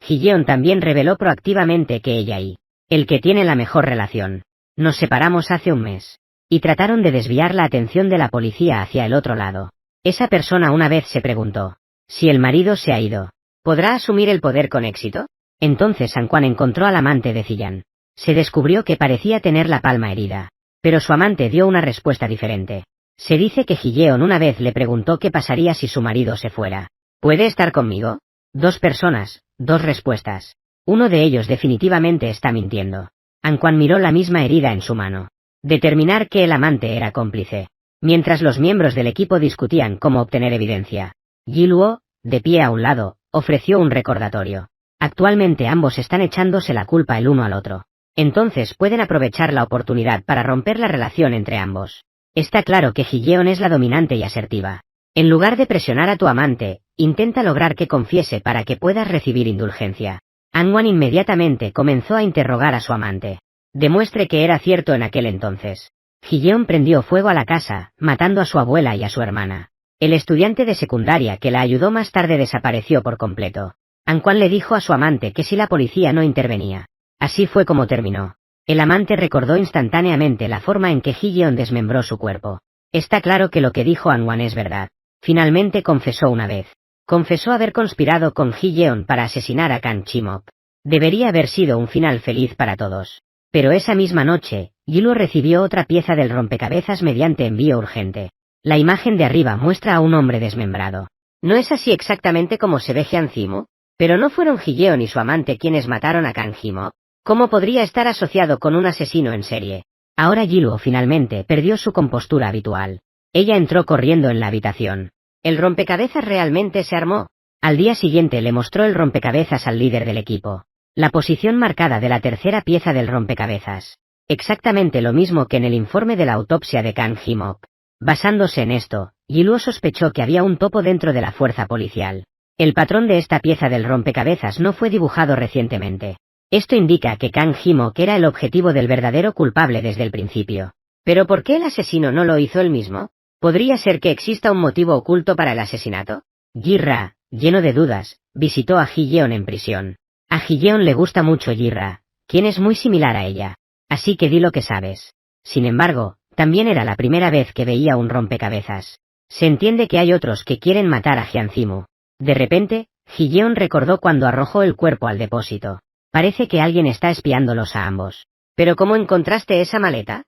Ji-yeon también reveló proactivamente que ella y el que tiene la mejor relación. Nos separamos hace un mes. Y trataron de desviar la atención de la policía hacia el otro lado. Esa persona una vez se preguntó, si el marido se ha ido, ¿podrá asumir el poder con éxito? Entonces An-wan encontró al amante de Ji-yan. Se descubrió que parecía tener la palma herida. Pero su amante dio una respuesta diferente. Se dice que Ji-yeon una vez le preguntó qué pasaría si su marido se fuera. ¿Puede estar conmigo? 2 personas, 2 respuestas. Uno de ellos definitivamente está mintiendo. An-wan miró la misma herida en su mano. Determinar que el amante era cómplice. Mientras los miembros del equipo discutían cómo obtener evidencia, Ji-luo, de pie a un lado, ofreció un recordatorio. Actualmente ambos están echándose la culpa el uno al otro. Entonces pueden aprovechar la oportunidad para romper la relación entre ambos. Está claro que Ji-yeon es la dominante y asertiva. En lugar de presionar a tu amante, intenta lograr que confiese para que puedas recibir indulgencia. Anwan inmediatamente comenzó a interrogar a su amante. Demuestre que era cierto en aquel entonces. Ji-yeon prendió fuego a la casa, matando a su abuela y a su hermana. El estudiante de secundaria que la ayudó más tarde desapareció por completo. Anwan le dijo a su amante que si la policía no intervenía. Así fue como terminó. El amante recordó instantáneamente la forma en que Ji-yeon desmembró su cuerpo. Está claro que lo que dijo Anwan es verdad. Finalmente confesó una vez. Confesó haber conspirado con Ji-yeon para asesinar a Kang Chimok. Debería haber sido un final feliz para todos. Pero esa misma noche, Ji-luo recibió otra pieza del rompecabezas mediante envío urgente. La imagen de arriba muestra a un hombre desmembrado. No es así exactamente como se ve Hyun Simu, pero no fueron Ji-yeon y su amante quienes mataron a Kang Ji-mok. ¿Cómo podría estar asociado con un asesino en serie? Ahora Ji-luo finalmente perdió su compostura habitual. Ella entró corriendo en la habitación. El rompecabezas realmente se armó. Al día siguiente le mostró el rompecabezas al líder del equipo. La posición marcada de la tercera pieza del rompecabezas. Exactamente lo mismo que en el informe de la autopsia de Kang Ji-mok. Basándose en esto, Ji-luo sospechó que había un topo dentro de la fuerza policial. El patrón de esta pieza del rompecabezas no fue dibujado recientemente. Esto indica que Kang Ji-mok era el objetivo del verdadero culpable desde el principio. ¿Pero por qué el asesino no lo hizo él mismo? ¿Podría ser que exista un motivo oculto para el asesinato? Ji-ra, lleno de dudas, visitó a Ji-yeon en prisión. A Ji-yeon le gusta mucho Ji-ra, quien es muy similar a ella. Así que di lo que sabes. Sin embargo, también era la primera vez que veía un rompecabezas. Se entiende que hay otros que quieren matar a Hyun Simu. De repente, Ji-yeon recordó cuando arrojó el cuerpo al depósito. Parece que alguien está espiándolos a ambos. ¿Pero cómo encontraste esa maleta?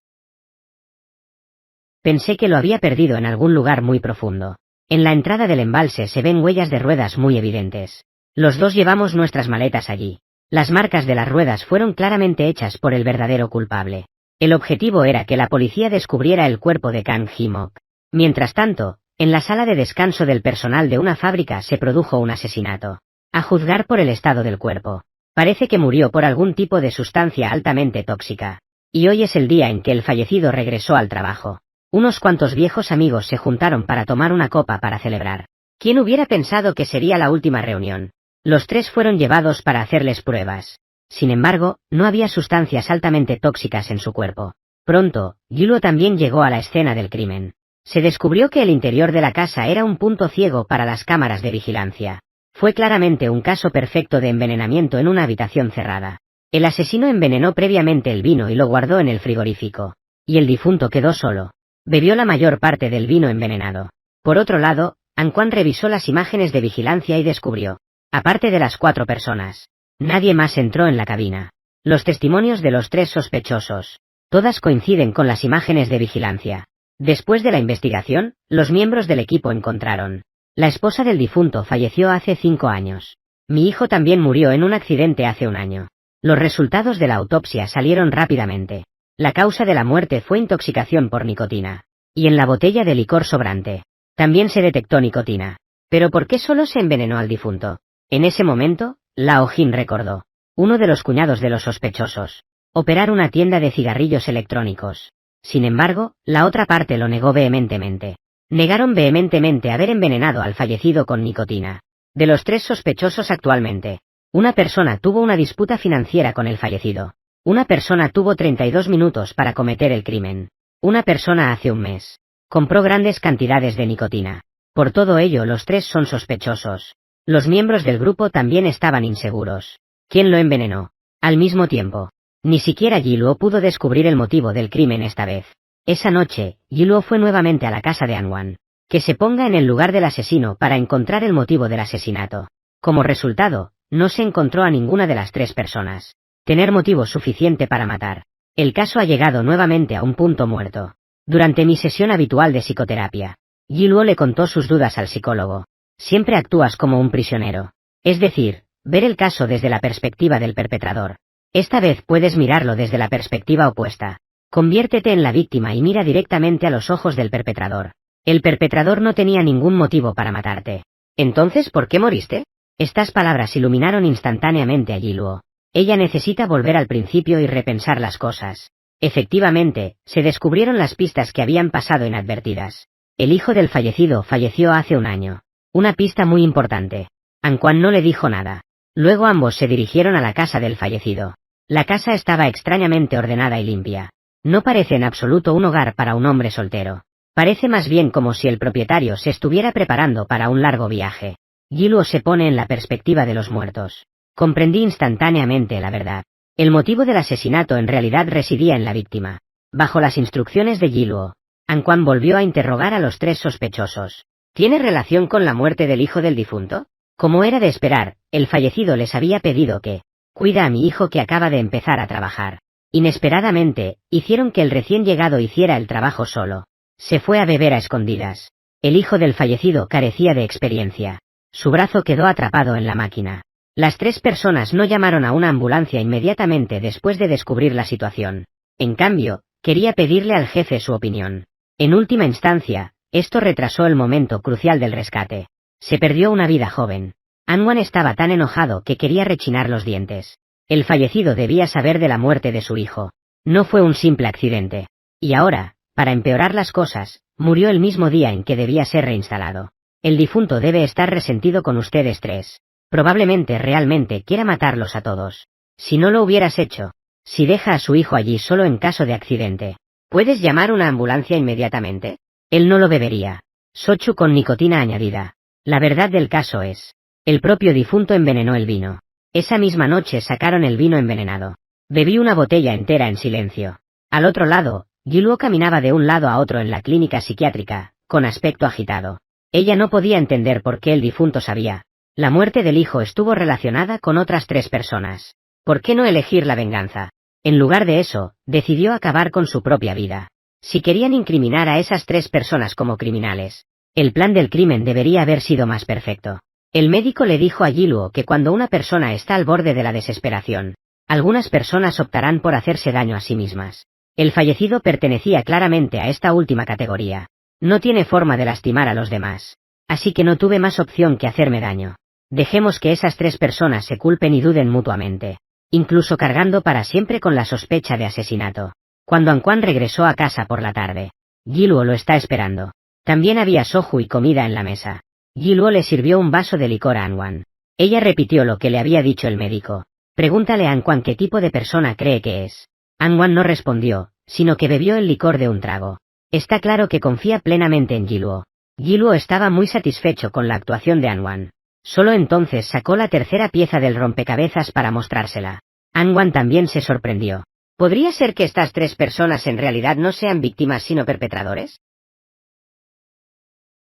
Pensé que lo había perdido en algún lugar muy profundo. En la entrada del embalse se ven huellas de ruedas muy evidentes. Los dos llevamos nuestras maletas allí. Las marcas de las ruedas fueron claramente hechas por el verdadero culpable. El objetivo era que la policía descubriera el cuerpo de Kang Ji-mok. Mientras tanto, en la sala de descanso del personal de una fábrica se produjo un asesinato. A juzgar por el estado del cuerpo, parece que murió por algún tipo de sustancia altamente tóxica. Y hoy es el día en que el fallecido regresó al trabajo. Unos cuantos viejos amigos se juntaron para tomar una copa para celebrar. ¿Quién hubiera pensado que sería la última reunión? Los tres fueron llevados para hacerles pruebas. Sin embargo, no había sustancias altamente tóxicas en su cuerpo. Pronto, Ji-luo también llegó a la escena del crimen. Se descubrió que el interior de la casa era un punto ciego para las cámaras de vigilancia. Fue claramente un caso perfecto de envenenamiento en una habitación cerrada. El asesino envenenó previamente el vino y lo guardó en el frigorífico. Y el difunto quedó solo. Bebió la mayor parte del vino envenenado. Por otro lado, Anwan revisó las imágenes de vigilancia y descubrió, aparte de las 4 personas, nadie más entró en la cabina. Los testimonios de los 3 sospechosos, todas coinciden con las imágenes de vigilancia. Después de la investigación, los miembros del equipo encontraron. La esposa del difunto falleció hace 5 años. Mi hijo también murió en un accidente hace un año. Los resultados de la autopsia salieron rápidamente. La causa de la muerte fue intoxicación por nicotina. Y en la botella de licor sobrante, también se detectó nicotina. ¿Pero por qué solo se envenenó al difunto? En ese momento, Lao Jin recordó. Uno de los cuñados de los sospechosos. Operar una tienda de cigarrillos electrónicos. Sin embargo, la otra parte lo negó vehementemente. Negaron vehementemente haber envenenado al fallecido con nicotina. De los 3 sospechosos actualmente, una persona tuvo una disputa financiera con el fallecido. Una persona tuvo 32 minutos para cometer el crimen. Una persona hace un mes compró grandes cantidades de nicotina. Por todo ello los 3 son sospechosos. Los miembros del grupo también estaban inseguros. ¿Quién lo envenenó? Al mismo tiempo, ni siquiera Ji-luo pudo descubrir el motivo del crimen esta vez. Esa noche, Ji-luo fue nuevamente a la casa de Anwan. Que se ponga en el lugar del asesino para encontrar el motivo del asesinato. Como resultado, no se encontró a ninguna de las 3 personas. Tener motivo suficiente para matar. El caso ha llegado nuevamente a un punto muerto. Durante mi sesión habitual de psicoterapia, Ji-luo le contó sus dudas al psicólogo. Siempre actúas como un prisionero. Es decir, ver el caso desde la perspectiva del perpetrador. Esta vez puedes mirarlo desde la perspectiva opuesta. Conviértete en la víctima y mira directamente a los ojos del perpetrador. El perpetrador no tenía ningún motivo para matarte. Entonces, ¿por qué moriste? Estas palabras iluminaron instantáneamente a Ji-luo. Ella necesita volver al principio y repensar las cosas. Efectivamente, se descubrieron las pistas que habían pasado inadvertidas. El hijo del fallecido falleció hace un año. Una pista muy importante. Anwan no le dijo nada. Luego ambos se dirigieron a la casa del fallecido. La casa estaba extrañamente ordenada y limpia. No parece en absoluto un hogar para un hombre soltero. Parece más bien como si el propietario se estuviera preparando para un largo viaje. Giluo se pone en la perspectiva de los muertos. Comprendí instantáneamente la verdad. El motivo del asesinato en realidad residía en la víctima. Bajo las instrucciones de Giluo, Anquan volvió a interrogar a los tres sospechosos. ¿Tiene relación con la muerte del hijo del difunto? Como era de esperar, el fallecido les había pedido que cuida a mi hijo que acaba de empezar a trabajar. Inesperadamente, hicieron que el recién llegado hiciera el trabajo solo. Se fue a beber a escondidas. El hijo del fallecido carecía de experiencia. Su brazo quedó atrapado en la máquina. Las tres personas no llamaron a una ambulancia inmediatamente después de descubrir la situación. En cambio, quería pedirle al jefe su opinión. En última instancia, esto retrasó el momento crucial del rescate. Se perdió una vida joven. Anwan estaba tan enojado que quería rechinar los dientes. El fallecido debía saber de la muerte de su hijo. No fue un simple accidente. Y ahora, para empeorar las cosas, murió el mismo día en que debía ser reinstalado. El difunto debe estar resentido con ustedes tres. Probablemente realmente quiera matarlos a todos. Si no lo hubieras hecho, si deja a su hijo allí solo en caso de accidente, ¿puedes llamar una ambulancia inmediatamente? Él no lo bebería. Sochu con nicotina añadida. La verdad del caso es, el propio difunto envenenó el vino. Esa misma noche sacaron el vino envenenado. Bebí una botella entera en silencio. Al otro lado, Giluo caminaba de un lado a otro en la clínica psiquiátrica, con aspecto agitado. Ella no podía entender por qué el difunto sabía. La muerte del hijo estuvo relacionada con otras tres personas. ¿Por qué no elegir la venganza? En lugar de eso, decidió acabar con su propia vida. Si querían incriminar a esas tres personas como criminales, el plan del crimen debería haber sido más perfecto. El médico le dijo a Giluo que cuando una persona está al borde de la desesperación, algunas personas optarán por hacerse daño a sí mismas. El fallecido pertenecía claramente a esta última categoría. No tiene forma de lastimar a los demás. Así que no tuve más opción que hacerme daño. Dejemos que esas tres personas se culpen y duden mutuamente, incluso cargando para siempre con la sospecha de asesinato. Cuando Anquan regresó a casa por la tarde, Giluo lo está esperando. También había soju y comida en la mesa. Giluo le sirvió un vaso de licor a Anquan. Ella repitió lo que le había dicho el médico. Pregúntale a Anquan qué tipo de persona cree que es. Anquan no respondió, sino que bebió el licor de un trago. Está claro que confía plenamente en Giluo. Giluo estaba muy satisfecho con la actuación de Anquan. Solo entonces sacó la tercera pieza del rompecabezas para mostrársela. Anquan también se sorprendió. ¿Podría ser que estas tres personas en realidad no sean víctimas sino perpetradores?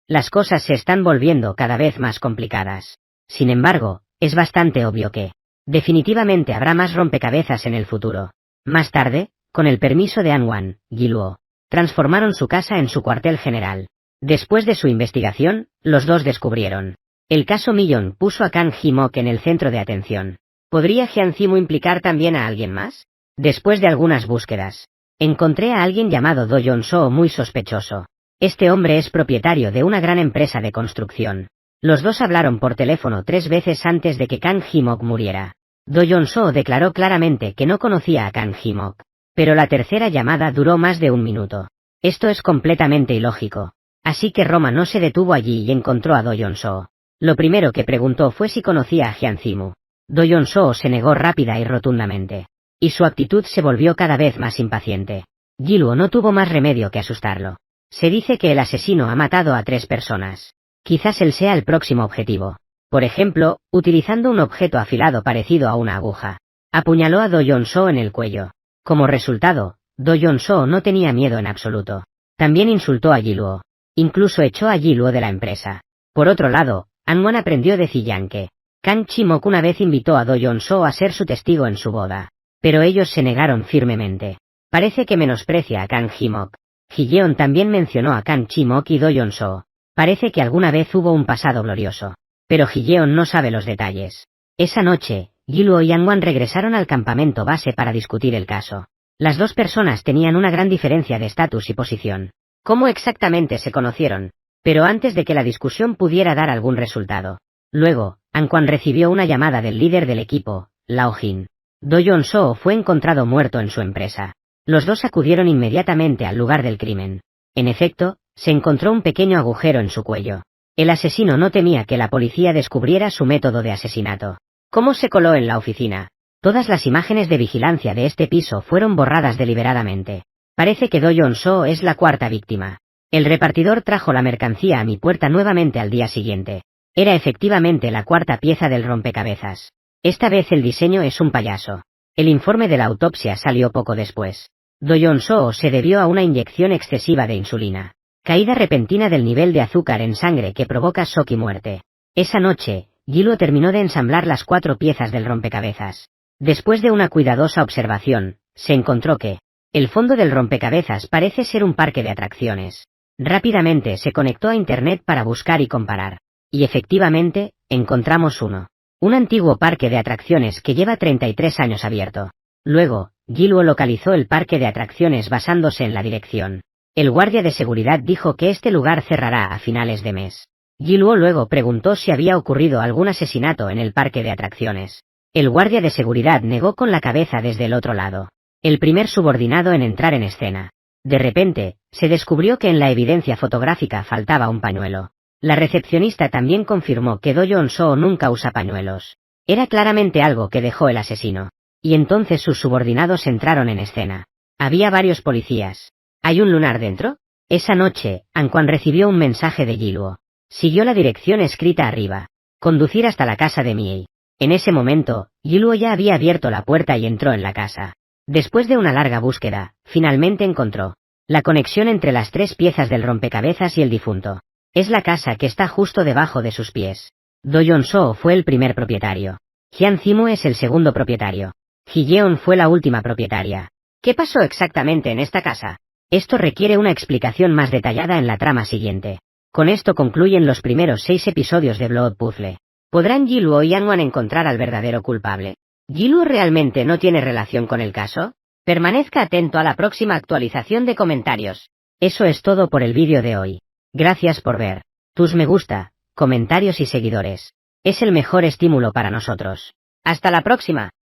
Las cosas se están volviendo cada vez más complicadas. Sin embargo, es bastante obvio que, definitivamente habrá más rompecabezas en el futuro. Más tarde, con el permiso de Anquan, Giluo, transformaron su casa en su cuartel general. Después de su investigación, los dos descubrieron. El caso Millon puso a Kang Hee-mok en el centro de atención. ¿Podría Jian Zimu implicar también a alguien más? Después de algunas búsquedas, encontré a alguien llamado Do Yeon-soo muy sospechoso. Este hombre es propietario de una gran empresa de construcción. Los dos hablaron por teléfono 3 veces antes de que Kang Hee-mok muriera. Do Yeon-soo declaró claramente que no conocía a Kang Hee-mok, pero la tercera llamada duró más de 1 minuto. Esto es completamente ilógico. Así que Roma no se detuvo allí y encontró a Do Yeon-soo. Lo primero que preguntó fue si conocía a Jian Zimu. Do Yeon-soo se negó rápida y rotundamente, y su actitud se volvió cada vez más impaciente. Giluo no tuvo más remedio que asustarlo. Se dice que el asesino ha matado a 3 personas. Quizás él sea el próximo objetivo. Por ejemplo, utilizando un objeto afilado parecido a una aguja. Apuñaló a Do Yeon-soo en el cuello. Como resultado, Do Yeon-soo no tenía miedo en absoluto. También insultó a Giluo. Incluso echó a Giluo de la empresa. Por otro lado, Anquan aprendió de Ziyan que Kang Hee-mok una vez invitó a Do Yeon-soo a ser su testigo en su boda. Pero ellos se negaron firmemente. Parece que menosprecia a Kang Hee-mok. Ji-yeon también mencionó a Kang Hee-mok y Do Yeon-soo. Parece que alguna vez hubo un pasado glorioso. Pero Ji-yeon no sabe los detalles. Esa noche, Giluo y Anquan regresaron al campamento base para discutir el caso. Las dos personas tenían una gran diferencia de estatus y posición. ¿Cómo exactamente se conocieron? Pero antes de que la discusión pudiera dar algún resultado. Luego, Anquan recibió una llamada del líder del equipo, Lao Jin. Do Yeon-soo fue encontrado muerto en su empresa. Los dos acudieron inmediatamente al lugar del crimen. En efecto, se encontró un pequeño agujero en su cuello. El asesino no temía que la policía descubriera su método de asesinato. ¿Cómo se coló en la oficina? Todas las imágenes de vigilancia de este piso fueron borradas deliberadamente. Parece que Do Yeon-soo es la cuarta víctima. El repartidor trajo la mercancía a mi puerta nuevamente al día siguiente. Era efectivamente la cuarta pieza del rompecabezas. Esta vez el diseño es un payaso. El informe de la autopsia salió poco después. Do Yeon-soo se debió a una inyección excesiva de insulina. Caída repentina del nivel de azúcar en sangre que provoca shock y muerte. Esa noche, Gi-luo terminó de ensamblar las 4 piezas del rompecabezas. Después de una cuidadosa observación, se encontró que el fondo del rompecabezas parece ser un parque de atracciones. Rápidamente se conectó a internet para buscar y comparar. Y efectivamente, encontramos uno. Un antiguo parque de atracciones que lleva 33 años abierto. Luego, Gi-luo localizó el parque de atracciones basándose en la dirección. El guardia de seguridad dijo que este lugar cerrará a finales de mes. Gi-luo luego preguntó si había ocurrido algún asesinato en el parque de atracciones. El guardia de seguridad negó con la cabeza desde el otro lado. El primer subordinado en entrar en escena. De repente, se descubrió que en la evidencia fotográfica faltaba un pañuelo. La recepcionista también confirmó que Do Yeon-soo nunca usa pañuelos. Era claramente algo que dejó el asesino. Y entonces sus subordinados entraron en escena. Había varios policías. ¿Hay un lunar dentro? Esa noche, Anquan recibió un mensaje de Gi-luo. Siguió la dirección escrita arriba. Conducir hasta la casa de Miei. En ese momento, Gi-luo ya había abierto la puerta y entró en la casa. Después de una larga búsqueda, finalmente encontró la conexión entre las 3 piezas del rompecabezas y el difunto. Es la casa que está justo debajo de sus pies. Do Yeon-soo fue el primer propietario. Hyun Simu es el segundo propietario. Ji-yeon fue la última propietaria. ¿Qué pasó exactamente en esta casa? Esto requiere una explicación más detallada en la trama siguiente. Con esto concluyen los primeros 6 episodios de Blood Puzzle. ¿Podrán Gi-luo y Anwan encontrar al verdadero culpable? ¿Gi-luo realmente no tiene relación con el caso? Permanezca atento a la próxima actualización de comentarios. Eso es todo por el vídeo de hoy. Gracias por ver. Tus me gusta, comentarios y seguidores. Es el mejor estímulo para nosotros. Hasta la próxima.